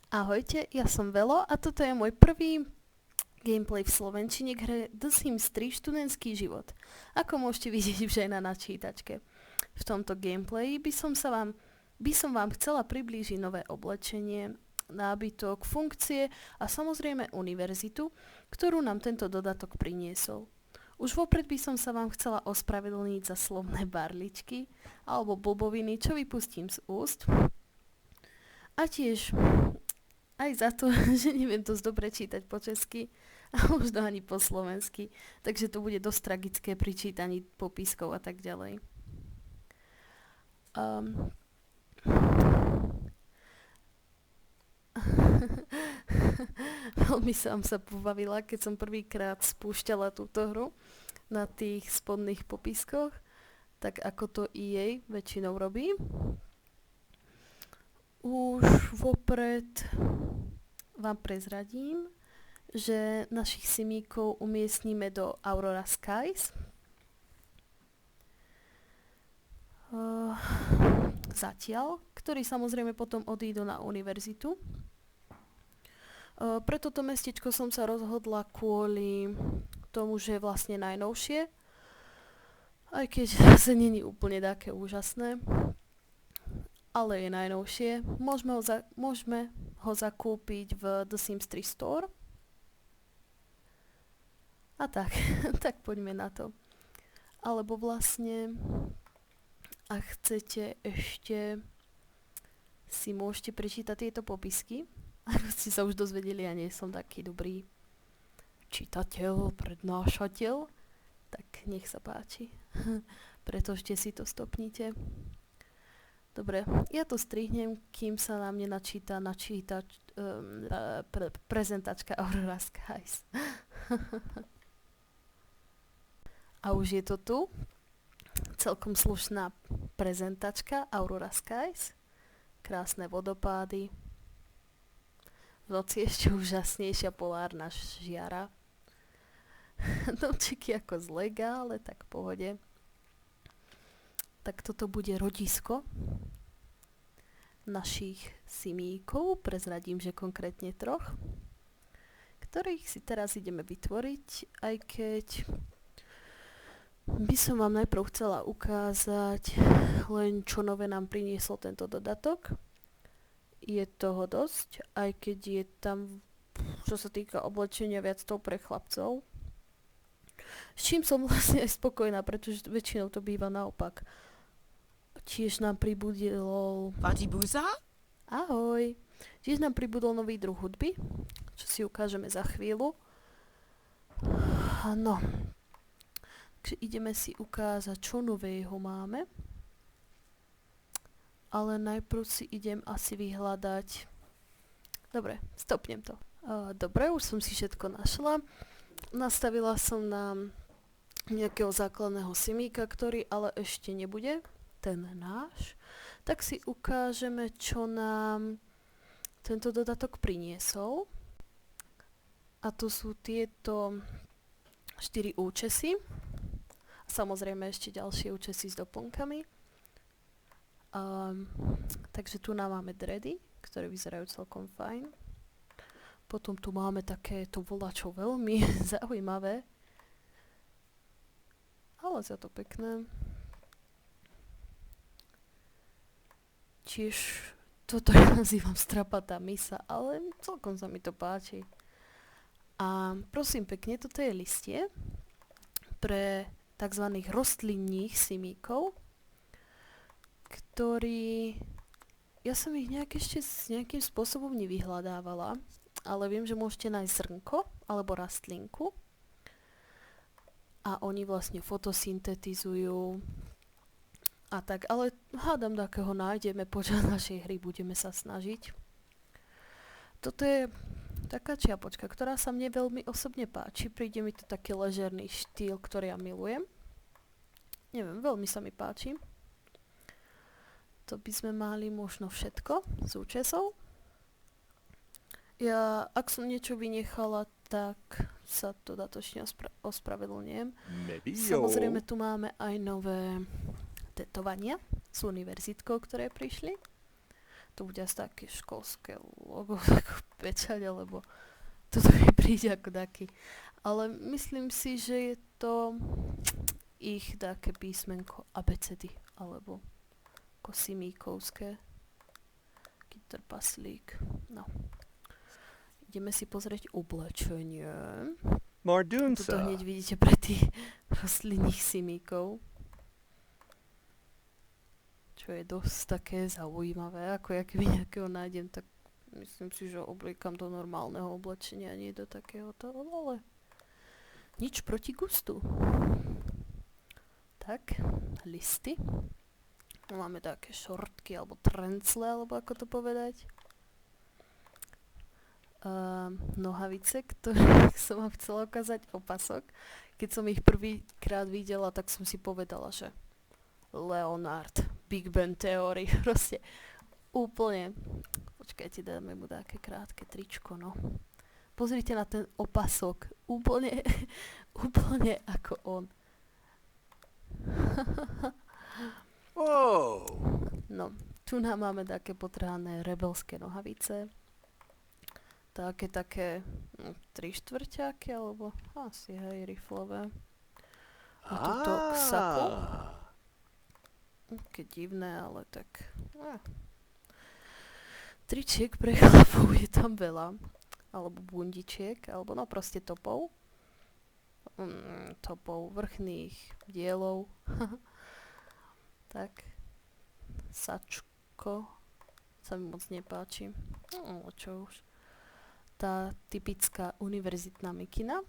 Ahojte, ja som Velo a toto je môj prvý gameplay v slovenčine k hre The Sims 3 študentský život. Ako môžete vidieť už aj na načítačke. V tomto gameplayi by som vám chcela priblížiť nové oblečenie, nábytok, funkcie a samozrejme univerzitu, ktorú nám tento dodatok priniesol. Už vopred by som sa vám chcela ospravedlniť za slovné barličky alebo blboviny, čo vypustím z úst. A tiež aj za to, že neviem dosť dobre čítať po česky a možno ani po slovensky, takže to bude dosť tragické pri čítaní popiskov a tak ďalej. Um. Veľmi som sa pobavila, keď som prvýkrát spúšťala túto hru na tých spodných popiskoch, tak ako to EA väčšinou robí. Už vopred vám prezradím, že našich simíkov umiestnime do Aurora Skies. Zatiaľ, ktorí samozrejme potom odídu na univerzitu. Pre toto mestečko som sa rozhodla kvôli tomu, že je vlastne najnovšie, aj keď zase není úplne také úžasné, ale je najnovšie. Môžeme ho zakúpiť v The Sims 3 Store. A tak, tak poďme na to. Alebo vlastne, ak chcete ešte, si môžete prečítať tieto popisky. Ako ste sa už dozvedeli, ja nie som taký dobrý čitateľ, prednášateľ, tak nech sa páči. Pretože si to stopnite. Dobre, ja to strihnem, kým sa na mne načíta prezentačka Aurora Skies. A už je to tu. Celkom slušná prezentačka Aurora Skies. Krásne vodopády. V noci ešte úžasnejšia polárna žiara. Domčeky ako z lega, ale tak v pohode. Tak toto bude rodisko našich simíkov, prezradím, že konkrétne 3, ktorých si teraz ideme vytvoriť, aj keď by som vám najprv chcela ukázať len čo nové nám priniesol tento dodatok. Je toho dosť, aj keď je tam, čo sa týka oblečenia, viac toho pre chlapcov. S čím som vlastne aj spokojná, pretože väčšinou to býva naopak. Tiež nám pribudol... Vadibuza? Ahoj. Tiež nám pribudol nový druh hudby, čo si ukážeme za chvíľu. No. Takže ideme si ukázať, čo nového máme. Ale najprv si idem asi vyhľadať... Dobre, stopnem to. Dobre, už som si všetko našla. Nastavila som nám nejakého základného simíka, ktorý ale ešte nebude ten náš, tak si ukážeme, čo nám tento dodatok priniesol. A to sú tieto 4 účesy. Samozrejme ešte ďalšie účesy s doplnkami. Takže tu nám máme dready, ktoré vyzerajú celkom fajn. Potom tu máme takéto volačo veľmi zaujímavé. Ale za to pekné. Tiež toto ja nazývam strapatá misa, ale celkom sa mi to páči. A prosím pekne, toto je listie pre tzv. Rostlinných simíkov, ktorí... Ja som ich ešte nejakým spôsobom nevyhľadávala, ale viem, že môžete nájsť zrnko alebo rastlinku a oni vlastne fotosyntetizujú a tak, ale hádam, akého nájdeme počas našej hry, budeme sa snažiť. Toto je taká čiapočka, ktorá sa mne veľmi osobne páči, príde mi to taký ležerný štýl, ktorý ja milujem. Neviem, veľmi sa mi páči. To by sme mali možno všetko z účesov. Ja, ak som niečo vynechala, tak sa to dodatočne ospravedlňujem. Samozrejme, tu máme aj nové tetovania s univerzitkou, ktoré prišli. to bude asi také školské logo, ako pečať, alebo toto mi príde ako taký. Ale myslím si, že je to ich také písmenko abecedy, alebo ako simíkovské. Taký trpaslík. No. Ideme si pozrieť oblečenie. Tuto hneď vidíte pre tých rostlinných simíkov. Čo je dosť také zaujímavé. Ako ja keby nejakého nájdem, tak myslím si, že obliekam do normálneho oblečenia, nie do takéhoto, ale nič proti gustu. Tak, listy. Máme také šortky, alebo trencle, alebo ako to povedať. Nohavice, ktoré som vám chcela ukázať, opasok. Keď som ich prvýkrát videla, tak som si povedala, že Leonard, Big Bang Theory, proste úplne. Počkajte, dáme mu také krátke tričko, no. Pozrite na ten opasok, úplne ako on. Wow. No, tu nám máme také potrhané rebelské nohavice. Také 3/4, alebo asi hej, riflové. A tuto sako. Také divné, ale tak... Tričiek pre chlapov je tam veľa. Alebo bundičiek, alebo no proste topov. Topov, vrchných dielov. Tak. Sačko. Sa mi moc nepáči. Čo už. Tá typická univerzitná mikina.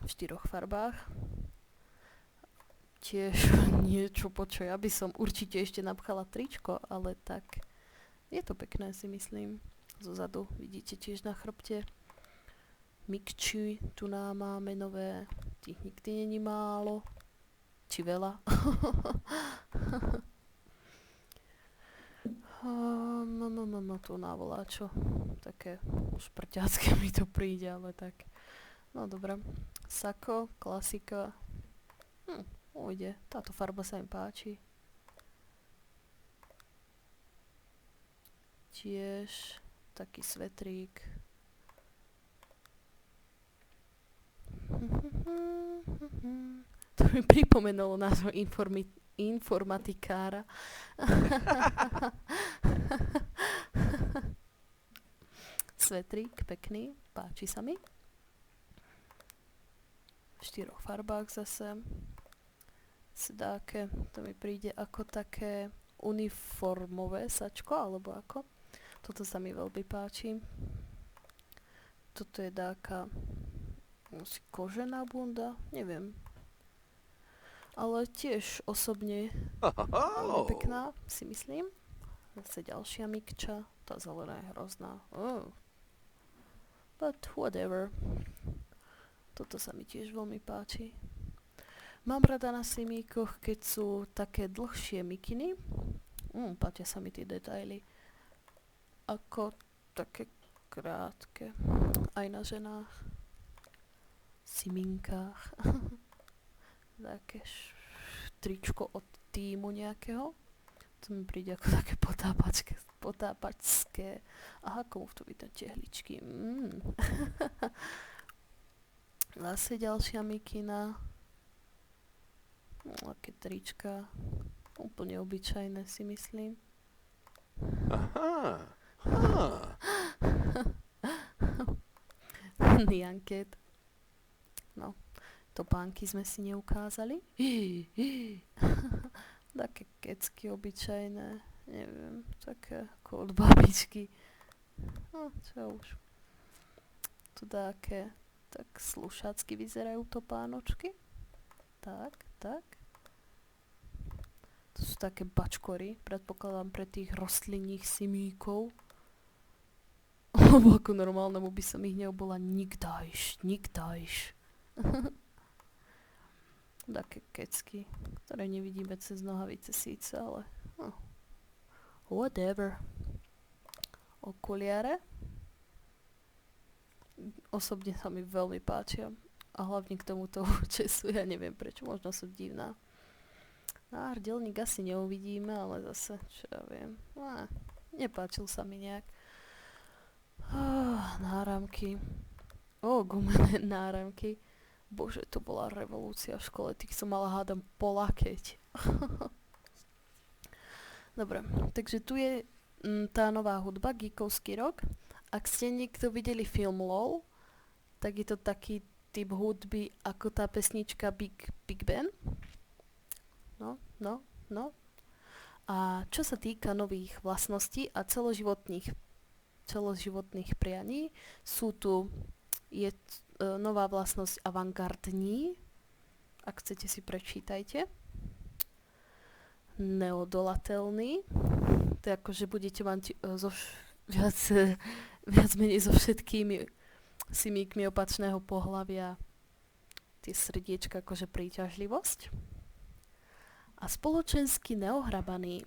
V 4 farbách. Tiež niečo, po čo ja by som určite ešte napchala tričko, ale tak je to pekné, si myslím. Zozadu vidíte tiež na chrbte. Mikči, tu nám máme nové. Tých nikdy není málo. Či veľa. Tu návoláčo. Také šprťácké mi to príde, ale tak. No dobré. Sako, klasika. Ujde. Táto farba sa mi páči. Tiež taký svetrík. To mi pripomenulo názov informatikára. Svetrík, pekný, páči sa mi. V 4 farbách zase. Sedáke, to mi príde ako také uniformové sačko, alebo ako. Toto sa mi veľmi páči. Toto je dáka asi kožená bunda, neviem. Ale tiež osobne veľmi pekná, si myslím. Zase ďalšia mikča. Tá zelená je hrozná. But whatever. Toto sa mi tiež veľmi páči. Mám rada na simíkoch, keď sú také dlhšie mikiny. Páčia sa mi tie detaily. Ako také krátke. Aj na ženách. Simínkách. Také tričko od týmu nejakého. To mi príde ako také potápačské. Aha, komu v to by tie tehličky. Zase ďalšia mikina. Aké trička. Úplne obyčajné, si myslím. Aha. Nyanket. No, topánky sme si neukázali. Také kecky obyčajné. Neviem, také ako od babičky. No, čo už. Tu také tak slušácky vyzerajú topánočky. Tak. To sú také bačkory, predpokladám pre tých rostlinných simíkov. Lebo ako normálnemu by som ich neobola nikdajš. Také kecky, ktoré nevidíme cez nohavice síce, ale whatever. Okuliare. Osobne sa mi veľmi páčia. A hlavne k tomuto česu, ja neviem prečo, možno sú divná. Hrdelník asi neuvidíme, ale zase, čo ja viem. Nepáčil sa mi nejak. Náramky. Gumené náramky. Bože, to bola revolúcia v škole. Tých som mala hádam polakeť. Dobre, takže tu je tá nová hudba, geekovský rock. Ak ste niekto videli film LOL, tak je to taký typ hudby ako tá pesnička Big Ben. No. A čo sa týka nových vlastností a celoživotných prianí, je nová vlastnosť avantgardní. Ak chcete si prečítajte. Neodolatelný. To je ako, že budete mať viac menej so všetkými simíkmi opačného pohlavia tie srdiečka akože príťažlivosť. A spoločensky neohrabaný.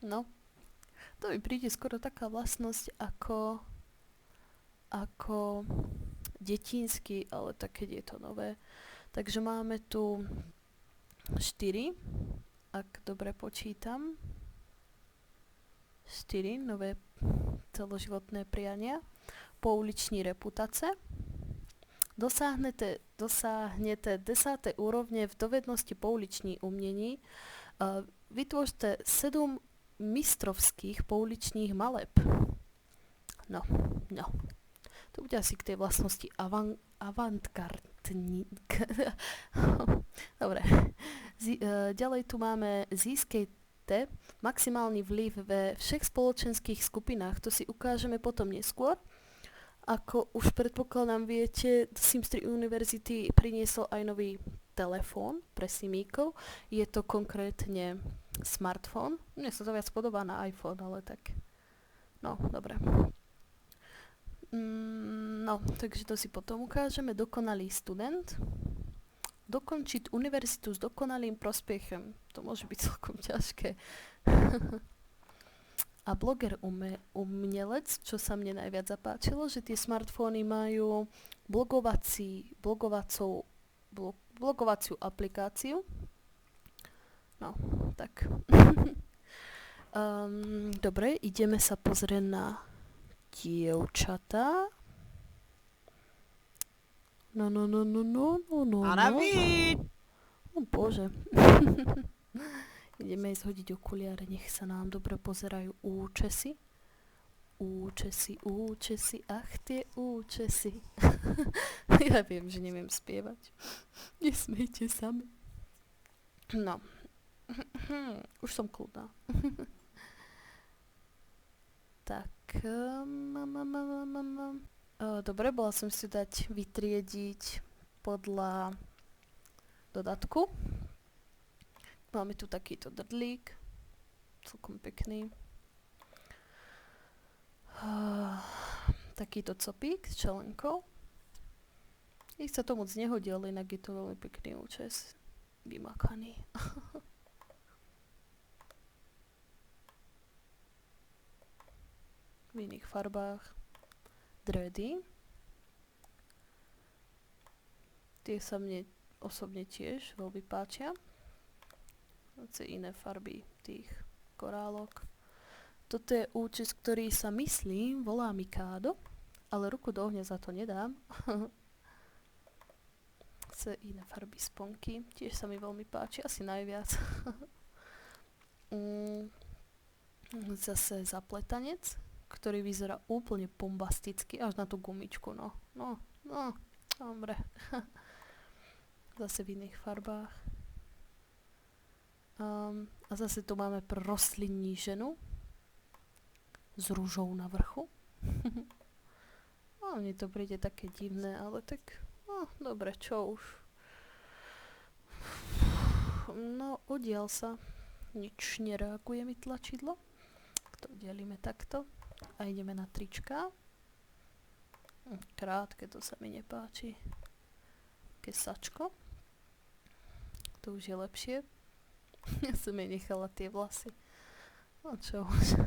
No, to mi príde skoro taká vlastnosť ako detínsky, ale tak keď je to nové. Takže máme tu 4, ak dobre počítam. 4 nové celoživotné priania. Pouliční reputace. Dosáhnete 10. úrovne v dovednosti pouliční umění. Vytvořte 7 mistrovských pouličných maleb. No. To bude asi k tej vlastnosti avantgardní. Dobre. Ďalej tu máme získejte maximálny vliv ve všech spoločenských skupinách. To si ukážeme potom neskôr. Ako už predpokladám viete, Sims 3 University priniesol aj nový telefón pre simíkov. Je to konkrétne smartfón. Mne sa to viac podobá na iPhone, ale tak... No, dobre. No, takže to si potom ukážeme. Dokonalý student. Dokončiť univerzitu s dokonalým prospiechem. To môže byť celkom ťažké. A bloger umelec, čo sa mne najviac zapáčilo, že tie smartfóny majú blogovaciu aplikáciu. No, tak. Dobre, ideme sa pozrieť na dievčatá. No. O Bože. Ideme zhodiť okuliare, nech sa nám dobre pozerajú účesy. Ach tie účesy. Ja viem, že neviem spievať. Nesmejte sa mi. No. Už som kľudná. Tak. Dobre, bola som si dať vytriediť podľa dodatku. Máme tu takýto drdlík, celkom pekný. Takýto copík s čelenkou. Ich sa to moc nehodí, ale inak je to veľmi pekný účes. Vymakaný. V iných farbách. Dready. Tie sa mne osobne tiež veľmi páčia. Iné farby tých korálok. Toto je účes, ktorý sa myslím volá Mikado, ale ruku do ohňa za to nedám. Chce iné farby sponky, tiež sa mi veľmi páči, asi najviac. Zase zapletanec, ktorý vyzerá úplne bombasticky, až na tú gumičku, no, dobre. Zase v iných farbách. A zase tu máme rostlinní ženu s rúžou na vrchu. Mne to príde také divné, ale tak dobre, čo už. No, oddiaľ sa. Nič nereaguje mi tlačidlo. To delíme takto. A ideme na trička. Krátke, to sa mi nepáči. Kesačko. To už je lepšie. Ja som jej nechala tie vlasy. No čo už.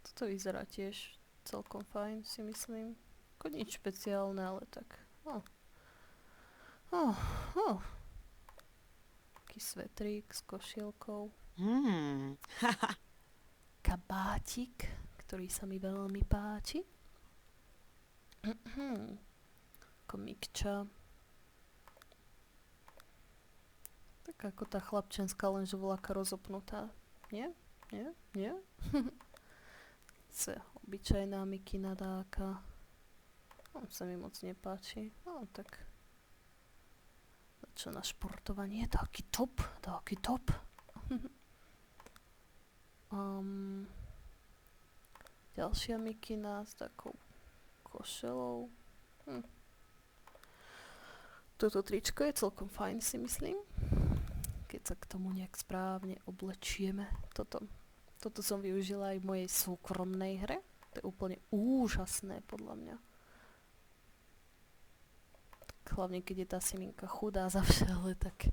Toto vyzerá tiež celkom fajn, si myslím. Ako nič špeciálne, ale tak. taký svetrík s košielkou. Hmm. Kabátik, ktorý sa mi veľmi páči. Komikča. Tak ako tá chlapčenská, lenže voľaká rozopnutá. Nie? Nie? Nie? Obyčajná Mickey nadáka. Sa mi moc nepáči. No tak. Čo na športovanie? Taký top. Ďalšia mikina s takou košelou. Toto tričko je celkom fajn, si myslím. Keď sa k tomu nejak správne oblečieme. Toto som využila aj v mojej súkromnej hre. To je úplne úžasné, podľa mňa. Hlavne, keď je tá Siminka chudá za všele, tak...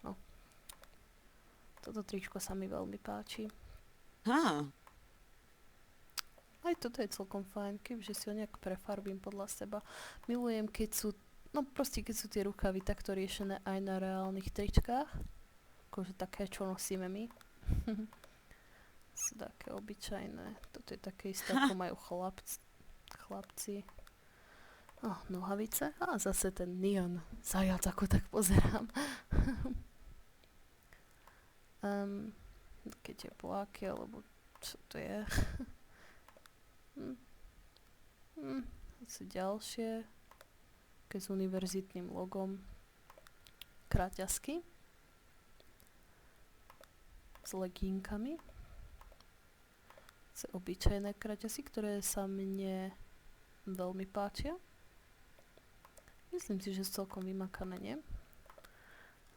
No. Toto tričko sa mi veľmi páči. Aj toto je celkom fajn, keďže si ho nejak prefarbím podľa seba. Milujem, keď sú tie rukavy takto riešené aj na reálnych tričkách. Akože také, čo nosíme my. Sú také obyčajné. Toto je také isté, ako majú chlapci. Nohavice. A zase ten neon zajac, ako tak pozerám. Také tepláky, alebo čo to je? Sú ďalšie. Také s univerzitným logom. Kraťasky. S legínkami. Sú obyčajné kraťasy, ktoré sa mne veľmi páčia. Myslím si, že sú celkom vymakané, nie?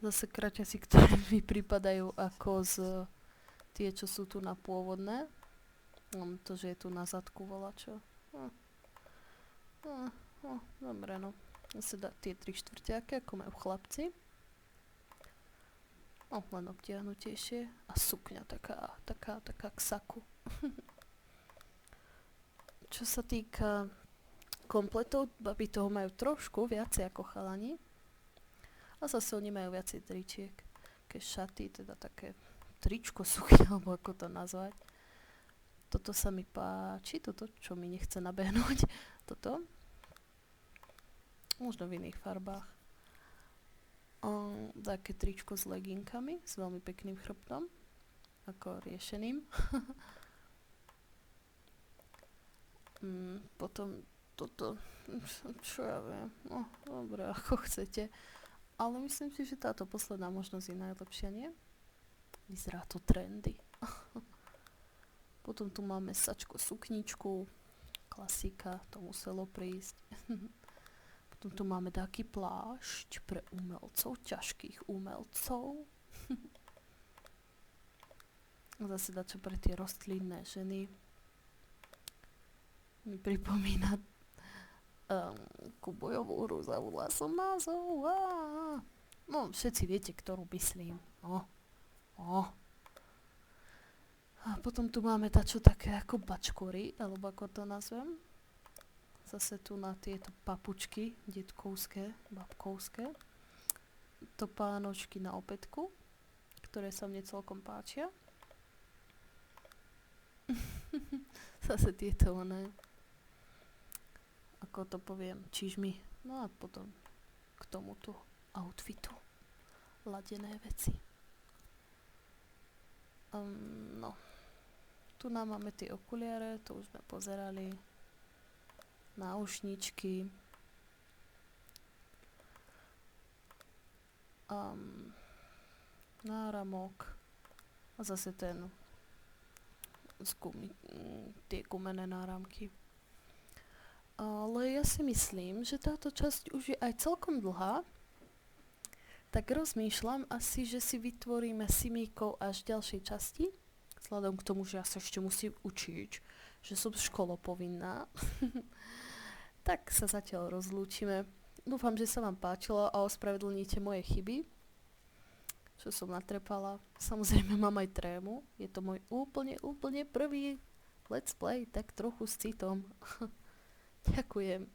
Zase kraťasy, ktoré mi pripadajú ako tie, čo sú tu na pôvodné. Mám to, že je tu na zadku volačo. Dobre, no. Zase tie 3/4, ako majú chlapci. Len obtiahnutejšie. A sukňa taká k saku. Čo sa týka kompletov, baby toho majú trošku viacej ako chalani. A zase oni majú viacej tričiek. Také šaty, teda také tričko sukňa, alebo ako to nazvať. Toto sa mi páči, toto, čo mi nechce nabehnúť. Toto. Možno v iných farbách. Také tričko s leginkami, s veľmi pekným chrbtom. Ako riešeným. Potom toto, čo ja viem, no dobre, ako chcete. Ale myslím si, že táto posledná možnosť je najlepšia, nie? Vyzerá to trendy. Potom tu máme sačko sukničku, klasika, to muselo prísť. Potom tu máme taký plášť pre umelcov, ťažkých umelcov. Zase dačo pre tie rostlinné ženy. Mi pripomína Kubojovú rúzavú lasomázov. No, všetci viete, ktorú myslím. A potom tu máme tačo také ako bačkory, alebo ako to nazvem. Zase tu na tieto papučky, detkovské, babkovské. Topánočky na opätku, ktoré sa mne celkom páčia. Zase tieto ako to poviem, čižmy. No a potom k tomuto outfitu ladené veci. No. Tu nám máme tie okuliare, to už sme pozerali. Náušničky. Náramok. A zase ten tie gumené náramky. Ale ja si myslím, že táto časť už je aj celkom dlhá. Tak rozmýšľam asi, že si vytvoríme simíkov až v ďalšej časti. Vzhľadom k tomu, že ja sa ešte musím učiť, že som školopovinná. Tak sa zatiaľ rozlúčime. Dúfam, že sa vám páčilo a ospravedlníte moje chyby, čo som natrepala. Samozrejme mám aj trému. Je to môj úplne prvý let's play, tak trochu s citom. Ďakujem.